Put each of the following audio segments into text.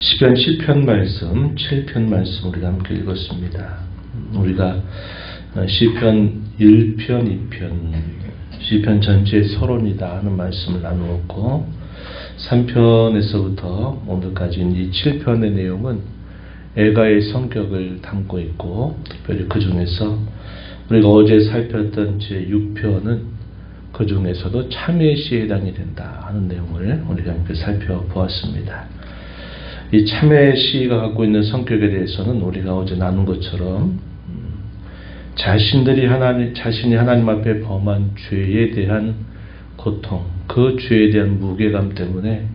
시편 7편 말씀, 7편 말씀 우리가 함께 읽었습니다. 우리가 시편 1편, 2편, 시편 전체의 서론이다 하는 말씀을 나누었고 3편에서부터 오늘까지는 이 7편의 내용은 애가의 성격을 담고 있고 특별히 그 중에서 우리가 어제 살폈던 제6편은 그 중에서도 참회의 시에 해당이 된다 하는 내용을 우리가 함께 살펴보았습니다. 이 참회의 시가 갖고 있는 성격에 대해서는 우리가 어제 나눈 것처럼 자신이 하나님 앞에 범한 죄에 대한 고통, 그 죄에 대한 무게감 때문에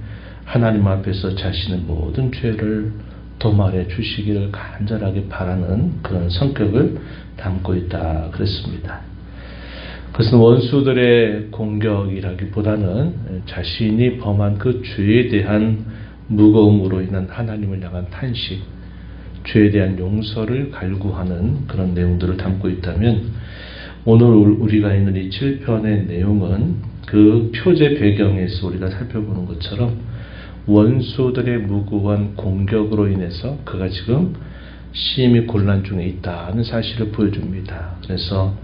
하나님 앞에서 자신의 모든 죄를 도말해 주시기를 간절하게 바라는 그런 성격을 담고 있다 그랬습니다. 그것은 원수들의 공격이라기보다는 자신이 범한 그 죄에 대한 무거움으로 인한 하나님을 향한 탄식, 죄에 대한 용서를 갈구하는 그런 내용들을 담고 있다면 오늘 우리가 있는 이 7편의 내용은 그 표제 배경에서 우리가 살펴보는 것처럼 원수들의 무고한 공격으로 인해서 그가 지금 심히 곤란 중에 있다는 사실을 보여줍니다. 그래서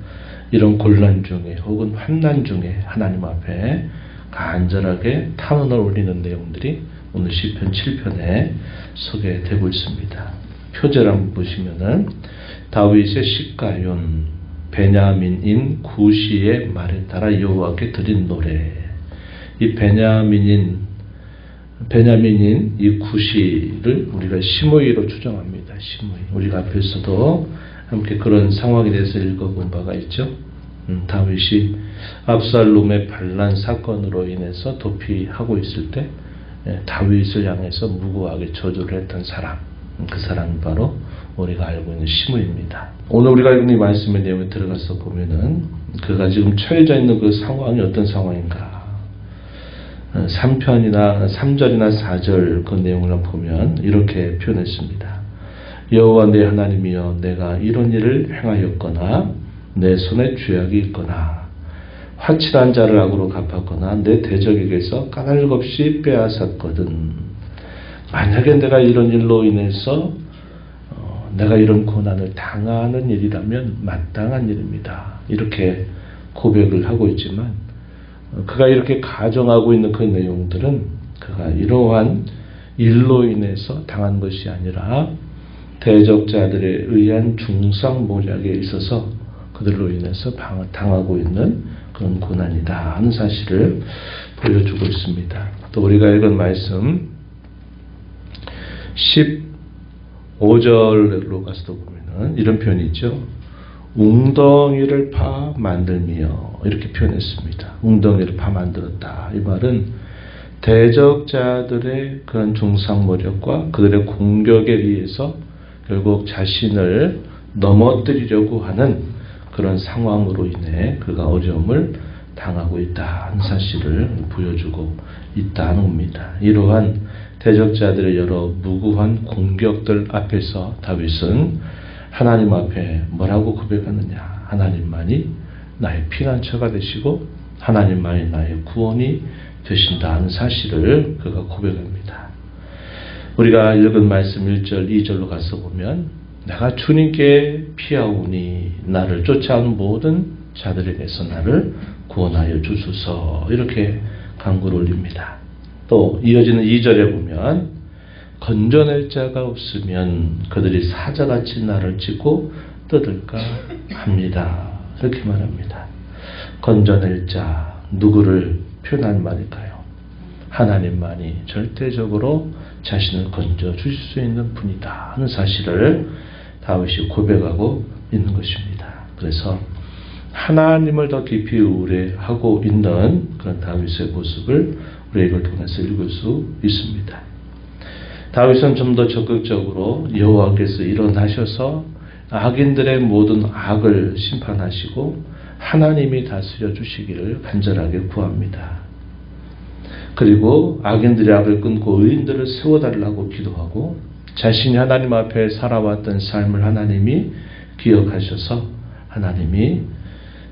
이런 곤란 중에 혹은 환난 중에 하나님 앞에 간절하게 탄원을 올리는 내용들이 오늘 시편 7편에 소개되고 있습니다. 표제를 한번 보시면은 다윗의 시가윤 베냐민인 구시의 말에 따라 여호와께 드린 노래. 이 베냐민인 이 구시를 우리가 시므이로 추정합니다. 시므이. 우리가 앞에서도 함께 그런 상황에 대해서 읽어본 바가 있죠. 다윗이 압살롬의 반란 사건으로 인해서 도피하고 있을 때 다윗을 향해서 무고하게 저주를 했던 사람, 그 사람이 바로 우리가 알고 있는 시므이입니다. 오늘 우리가 읽은 이 말씀의 내용에 들어가서 보면은 그가 지금 처해져 있는 그 상황이 어떤 상황인가? 3절이나 4절 그 내용을 보면 이렇게 표현했습니다. 여호와 내 하나님이여, 내가 이런 일을 행하였거나 내 손에 죄악이 있거나 화칠한 자를 악으로 갚았거나 내 대적에게서 까닭없이 빼앗았거든. 만약에 내가 이런 일로 인해서 내가 이런 고난을 당하는 일이라면 마땅한 일입니다. 이렇게 고백을 하고 있지만 그가 이렇게 가정하고 있는 그 내용들은 그가 이러한 일로 인해서 당한 것이 아니라 대적자들에 의한 중상모략에 있어서 그들로 인해서 당하고 있는 그런 고난이다 하는 사실을 보여주고 있습니다. 또 우리가 읽은 말씀 15절로 가서도 보면은 이런 표현이 있죠. 웅덩이를 파 만들며 이렇게 표현했습니다. 웅덩이를 파 만들었다. 이 말은 대적자들의 그런 중상모략과 그들의 공격에 의해서 결국 자신을 넘어뜨리려고 하는 그런 상황으로 인해 그가 어려움을 당하고 있다는 사실을 보여주고 있다는 겁니다. 이러한 대적자들의 여러 무고한 공격들 앞에서 다윗은 하나님 앞에 뭐라고 고백하느냐? 하나님만이 나의 피난처가 되시고 하나님만이 나의 구원이 되신다는 사실을 그가 고백합니다. 우리가 읽은 말씀 1절, 2절로 가서 보면 내가 주님께 피하오니 나를 쫓아오는 모든 자들에게서 나를 구원하여 주소서 이렇게 간구를 올립니다. 또 이어지는 2절에 보면 건져낼 자가 없으면 그들이 사자같이 나를 찢고 뜯을까 합니다. 이렇게 말합니다. 건져낼 자, 누구를 표현한 말일까요? 하나님만이 절대적으로 자신을 건져 주실 수 있는 분이다 하는 사실을 다윗이 고백하고 있는 것입니다. 그래서 하나님을 더 깊이 의뢰하고 있는 그런 다윗의 모습을 우리가 이걸 통해서 읽을 수 있습니다. 다윗은 좀 더 적극적으로 여호와께서 일어나셔서 악인들의 모든 악을 심판하시고 하나님이 다스려 주시기를 간절하게 구합니다. 그리고 악인들의 악을 끊고 의인들을 세워달라고 기도하고 자신이 하나님 앞에 살아왔던 삶을 하나님이 기억하셔서 하나님이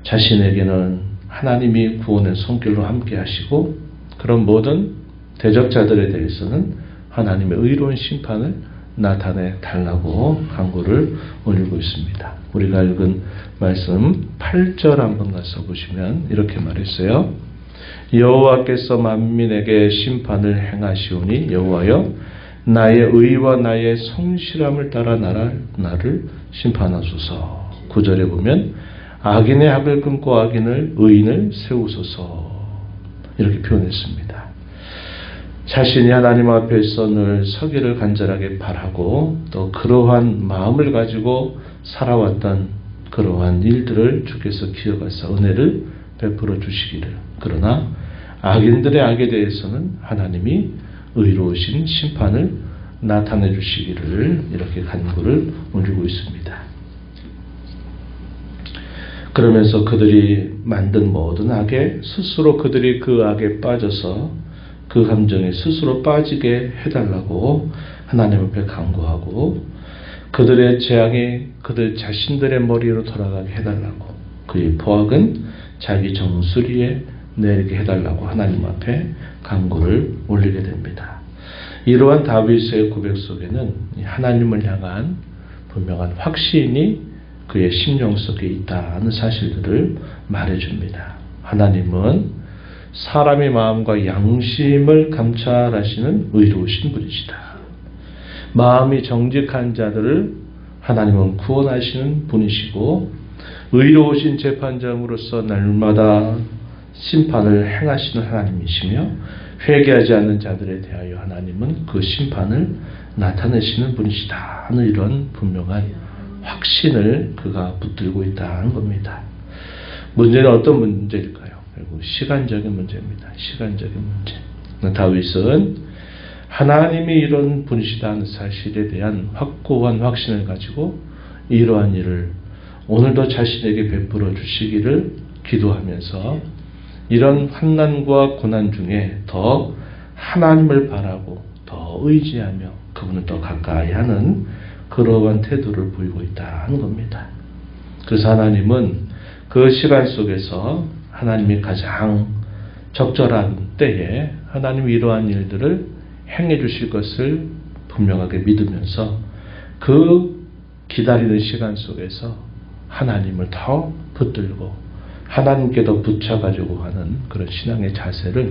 자신에게는 하나님이 구원의 손길로 함께 하시고 그런 모든 대적자들에 대해서는 하나님의 의로운 심판을 나타내 달라고 간구를 올리고 있습니다. 우리가 읽은 말씀 8절 한번 가서 보시면 이렇게 말했어요. 여호와께서 만민에게 심판을 행하시오니 여호와여 나의 의와 나의 성실함을 따라 나를 심판하소서. 9절에 보면 악인의 악을 끊고 의인을 세우소서 이렇게 표현했습니다. 자신이 하나님 앞에서 늘 서기를 간절하게 바라고 또 그러한 마음을 가지고 살아왔던 그러한 일들을 주께서 기억하사 은혜를 베풀어 주시기를, 그러나 악인들의 악에 대해서는 하나님이 의로우신 심판을 나타내 주시기를 이렇게 간구를 올리고 있습니다. 그러면서 그들이 만든 모든 악에 스스로 그들이 그 악에 빠져서 그 감정에 스스로 빠지게 해달라고 하나님 앞에 간구하고 그들의 재앙이 그들 자신들의 머리로 돌아가게 해달라고, 그의 포악은 자기 정수리에 내리게 해달라고 하나님 앞에 간구를 올리게 됩니다. 이러한 다윗의 고백 속에는 하나님을 향한 분명한 확신이 그의 심령 속에 있다는 사실들을 말해줍니다. 하나님은 사람의 마음과 양심을 감찰하시는 의로우신 분이시다. 마음이 정직한 자들을 하나님은 구원하시는 분이시고 의로우신 재판장으로서 날마다 심판을 행하시는 하나님이시며 회개하지 않는 자들에 대하여 하나님은 그 심판을 나타내시는 분이시다 하는 이런 분명한 확신을 그가 붙들고 있다는 겁니다. 문제는 어떤 문제일까요? 결국 시간적인 문제입니다. 시간적인 문제. 다윗은 하나님이 이런 분이시다는 사실에 대한 확고한 확신을 가지고 이러한 일을 오늘도 자신에게 베풀어 주시기를 기도하면서 이런 환난과 고난 중에 더 하나님을 바라고 더 의지하며 그분을 더 가까이 하는 그러한 태도를 보이고 있다는 겁니다. 그래서 하나님은 그 시간 속에서 하나님이 가장 적절한 때에 하나님이 이러한 일들을 행해 주실 것을 분명하게 믿으면서 그 기다리는 시간 속에서 하나님을 더 붙들고 하나님께 더 붙여가지고 하는 그런 신앙의 자세를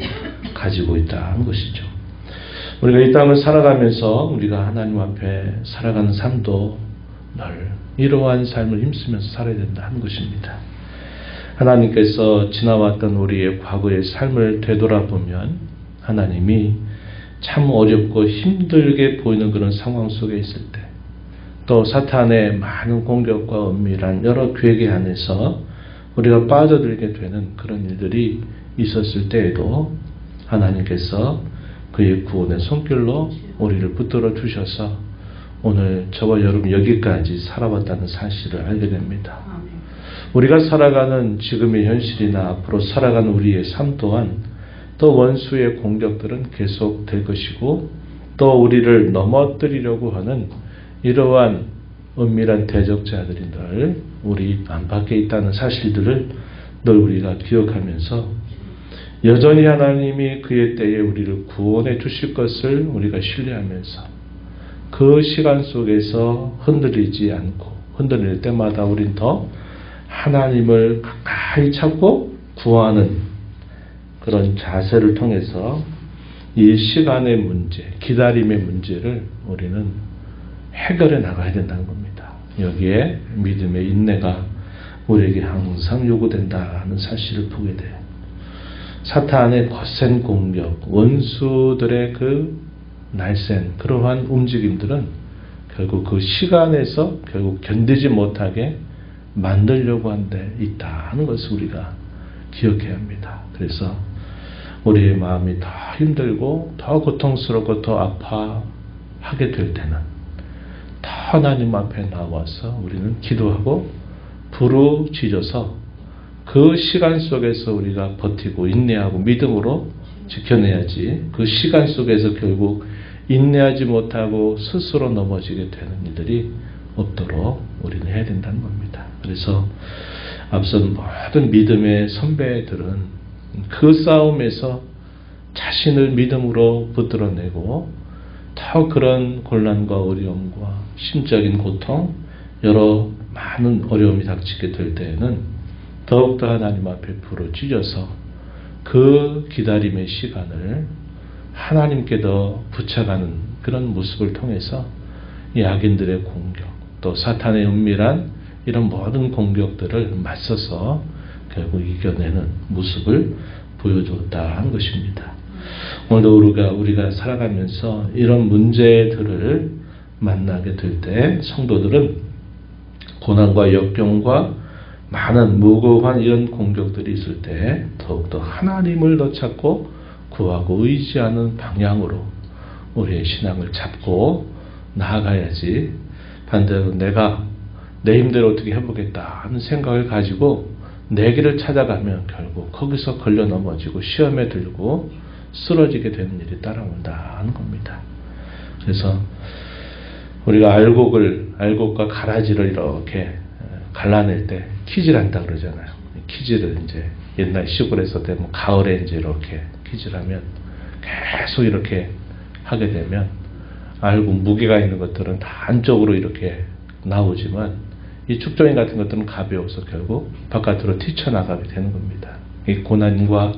가지고 있다는 것이죠. 우리가 이 땅을 살아가면서 우리가 하나님 앞에 살아가는 삶도 늘 이러한 삶을 힘쓰면서 살아야 된다는 것입니다. 하나님께서 지나왔던 우리의 과거의 삶을 되돌아보면 하나님이 참 어렵고 힘들게 보이는 그런 상황 속에 있을 때, 또 사탄의 많은 공격과 은밀한 여러 괴계 안에서 우리가 빠져들게 되는 그런 일들이 있었을 때에도 하나님께서 그의 구원의 손길로 우리를 붙들어 주셔서 오늘 저와 여러분 여기까지 살아왔다는 사실을 알게 됩니다. 우리가 살아가는 지금의 현실이나 앞으로 살아가는 우리의 삶 또한 또 원수의 공격들은 계속 될 것이고 또 우리를 넘어뜨리려고 하는 이러한 은밀한 대적자들이 늘 우리 안팎에 있다는 사실들을 늘 우리가 기억하면서 여전히 하나님이 그의 때에 우리를 구원해 주실 것을 우리가 신뢰하면서 그 시간 속에서 흔들리지 않고 흔들릴 때마다 우린 더 하나님을 가까이 찾고 구하는 그런 자세를 통해서 이 시간의 문제, 기다림의 문제를 우리는 해결해 나가야 된다는 겁니다. 여기에 믿음의 인내가 우리에게 항상 요구된다는 사실을 보게 돼요. 사탄의 거센 공격, 원수들의 그 날쌘 그러한 움직임들은 결국 그 시간에서 결국 견디지 못하게 만들려고 한 데 있다는 것을 우리가 기억해야 합니다. 그래서 우리의 마음이 더 힘들고 더 고통스럽고 더 아파하게 될 때는 더 하나님 앞에 나와서 우리는 기도하고 부르짖어서 그 시간 속에서 우리가 버티고 인내하고 믿음으로 지켜내야지, 그 시간 속에서 결국 인내하지 못하고 스스로 넘어지게 되는 일들이 없도록 우리는 해야 된다는 겁니다. 그래서 앞선 모든 믿음의 선배들은 그 싸움에서 자신을 믿음으로 붙들어내고 더 그런 곤란과 어려움과 심적인 고통, 여러 많은 어려움이 닥치게 될 때에는 더욱더 하나님 앞에 부르짖어서 그 기다림의 시간을 하나님께 더 붙여가는 그런 모습을 통해서 이 악인들의 공격, 또 사탄의 은밀한 이런 모든 공격들을 맞서서 결국 이겨내는 모습을 보여줬다 하는 것입니다. 오늘도 우리가 살아가면서 이런 문제들을 만나게 될 때 성도들은 고난과 역경과 많은 무고한 이런 공격들이 있을 때 더욱더 하나님을 더 찾고 구하고 의지하는 방향으로 우리의 신앙을 잡고 나아가야지, 반대로 내가 내 힘대로 어떻게 해보겠다 하는 생각을 가지고 내 길을 찾아가면 결국 거기서 걸려 넘어지고 시험에 들고 쓰러지게 되는 일이 따라온다 하는 겁니다. 그래서 우리가 알곡과 가라지를 이렇게 갈라낼 때 키질한다 그러잖아요. 키질을 이제 옛날 시골에서 되면 가을에 이제 이렇게 키질하면 계속 이렇게 하게 되면 알곡 무게가 있는 것들은 다 안쪽으로 이렇게 나오지만 이 축종인 같은 것들은 가벼워서 결국 바깥으로 튀쳐나가게 되는 겁니다. 이 고난과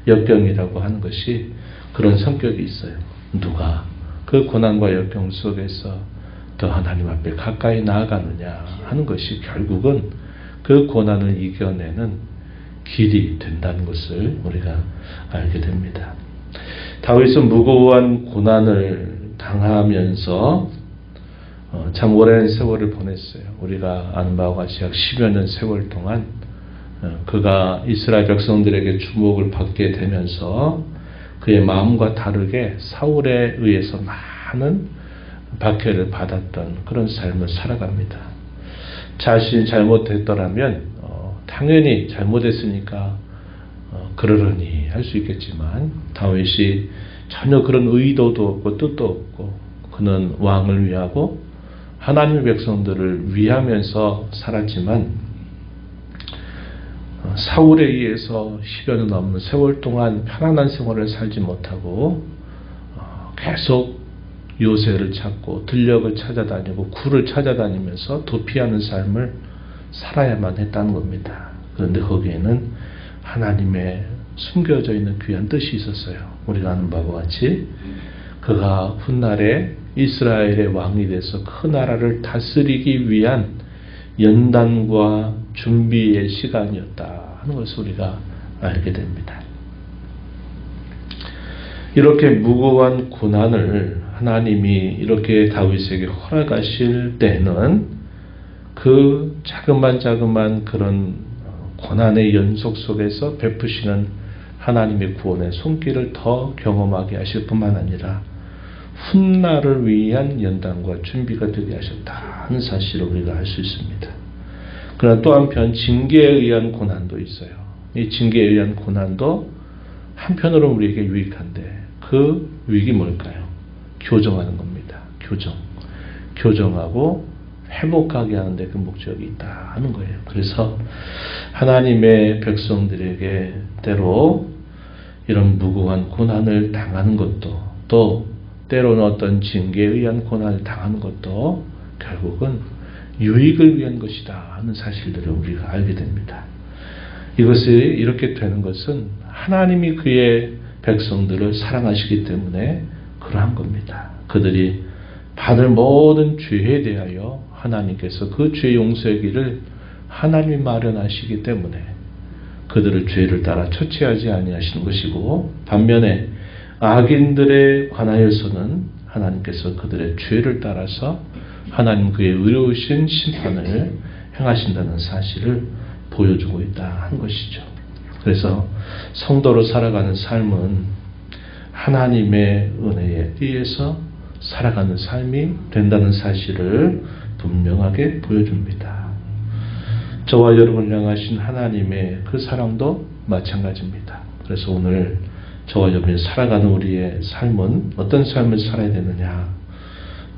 역경이라고 하는 것이 그런 성격이 있어요. 누가 그 고난과 역경 속에서 더 하나님 앞에 가까이 나아가느냐 하는 것이 결국은 그 고난을 이겨내는 길이 된다는 것을 우리가 알게 됩니다. 다윗은 무고한 고난을 당하면서 참 오랜 세월을 보냈어요. 우리가 아는 바와 같이 약 10여 년 세월 동안 그가 이스라엘 백성들에게 주목을 받게 되면서 그의 마음과 다르게 사울에 의해서 많은 박해를 받았던 그런 삶을 살아갑니다. 자신이 잘못했더라면 당연히 잘못했으니까 그러려니 할 수 있겠지만 다윗이 전혀 그런 의도도 없고 뜻도 없고 그는 왕을 위하고 하나님의 백성들을 위하면서 살았지만 사울에 의해서 10여 년 넘는 세월 동안 편안한 생활을 살지 못하고 계속 요새를 찾고 들녘을 찾아다니고 굴을 찾아다니면서 도피하는 삶을 살아야만 했다는 겁니다. 그런데 거기에는 하나님의 숨겨져 있는 귀한 뜻이 있었어요. 우리가 아는 바와 같이 그가 훗날에 이스라엘의 왕이 돼서 그 나라를 다스리기 위한 연단과 준비의 시간이었다 하는 것을 우리가 알게 됩니다. 이렇게 무고한 고난을 하나님이 이렇게 다윗에게 허락하실 때는 그 자그만 그런 고난의 연속 속에서 베푸시는 하나님의 구원의 손길을 더 경험하게 하실 뿐만 아니라 훗날을 위한 연단과 준비가 되게 하셨다는 사실을 우리가 알 수 있습니다. 그러나 또 한편 징계에 의한 고난도 있어요. 이 징계에 의한 고난도 한편으로는 우리에게 유익한데 그 유익이 뭘까요? 교정하는 겁니다. 교정하고 회복하게 하는데 그 목적이 있다 하는 거예요. 그래서 하나님의 백성들에게 때로 이런 무고한 고난을 당하는 것도 또 때로는 어떤 징계에 의한 고난을 당하는 것도 결국은 유익을 위한 것이다 하는 사실들을 우리가 알게 됩니다. 이것이 이렇게 되는 것은 하나님이 그의 백성들을 사랑하시기 때문에 그러한 겁니다. 그들이 받을 모든 죄에 대하여 하나님께서 그 죄 용서의 길을 하나님이 마련하시기 때문에 그들을 죄를 따라 처치하지 아니하시는 것이고, 반면에 악인들에 관하여서는 하나님께서 그들의 죄를 따라서 하나님 그의 의로우신 심판을 행하신다는 사실을 보여주고 있다 하는 것이죠. 그래서 성도로 살아가는 삶은 하나님의 은혜에 의해서 살아가는 삶이 된다는 사실을 분명하게 보여줍니다. 저와 여러분을 향하신 하나님의 그 사랑도 마찬가지입니다. 그래서 오늘 저와 여러분이 살아가는 우리의 삶은 어떤 삶을 살아야 되느냐?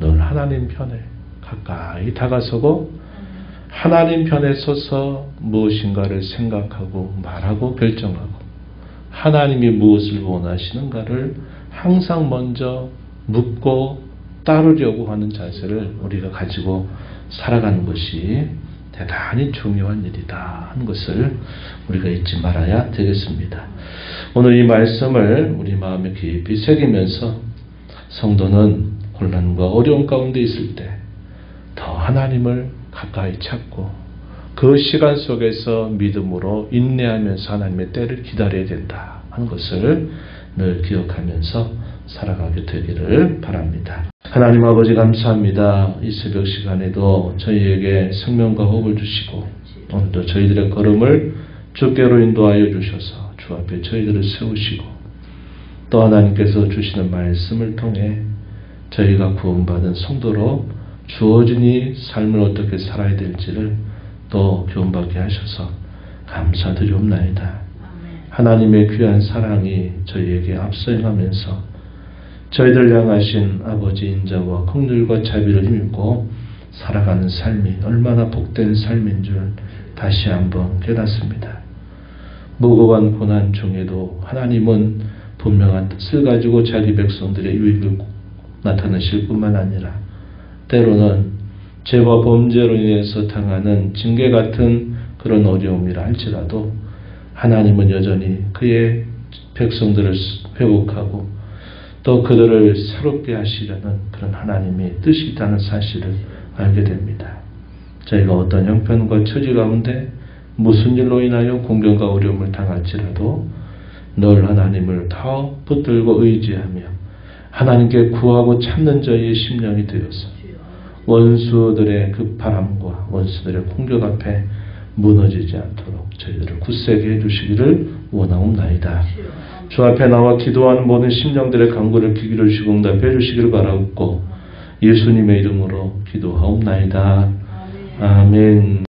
늘 하나님 편에 가까이 다가서고 하나님 편에 서서 무엇인가를 생각하고 말하고 결정하고 하나님이 무엇을 원하시는가를 항상 먼저 묻고 따르려고 하는 자세를 우리가 가지고 살아가는 것이 대단히 중요한 일이다 하는 것을 우리가 잊지 말아야 되겠습니다. 오늘 이 말씀을 우리 마음에 깊이 새기면서 성도는 혼란과 어려움 가운데 있을 때 더 하나님을 가까이 찾고 그 시간 속에서 믿음으로 인내하면서 하나님의 때를 기다려야 된다 하는 것을 늘 기억하면서 살아가게 되기를 바랍니다. 하나님 아버지 감사합니다. 이 새벽 시간에도 저희에게 생명과 호흡을 주시고 오늘도 저희들의 걸음을 주께로 인도하여 주셔서 주 앞에 저희들을 세우시고 또 하나님께서 주시는 말씀을 통해 저희가 구원받은 성도로 주어진 이 삶을 어떻게 살아야 될지를 또 교훈받게 하셔서 감사드리옵나이다. 하나님의 귀한 사랑이 저희에게 앞서 행하면서 저희들 향하신 아버지 인자와 긍휼과 자비를 힘입고 살아가는 삶이 얼마나 복된 삶인 줄 다시 한번 깨닫습니다. 무거운 고난 중에도 하나님은 분명한 뜻을 가지고 자기 백성들의 유익을 나타내실 뿐만 아니라 때로는 죄와 범죄로 인해서 당하는 징계 같은 그런 어려움이라 할지라도 하나님은 여전히 그의 백성들을 회복하고 또 그들을 새롭게 하시려는 그런 하나님의 뜻이 있다는 사실을 알게 됩니다. 저희가 어떤 형편과 처지 가운데 무슨 일로 인하여 공경과 어려움을 당할지라도 늘 하나님을 더 붙들고 의지하며 하나님께 구하고 참는 저희의 심령이 되어서 원수들의 그 바람과 원수들의 공격 앞에 무너지지 않도록 저희들을 굳세게 해주시기를 원하옵나이다. 주 앞에 나와 기도하는 모든 심령들의 간구를 귀기를 주시고 응답해 주시기를 바라옵고 예수님의 이름으로 기도하옵나이다. 아멘.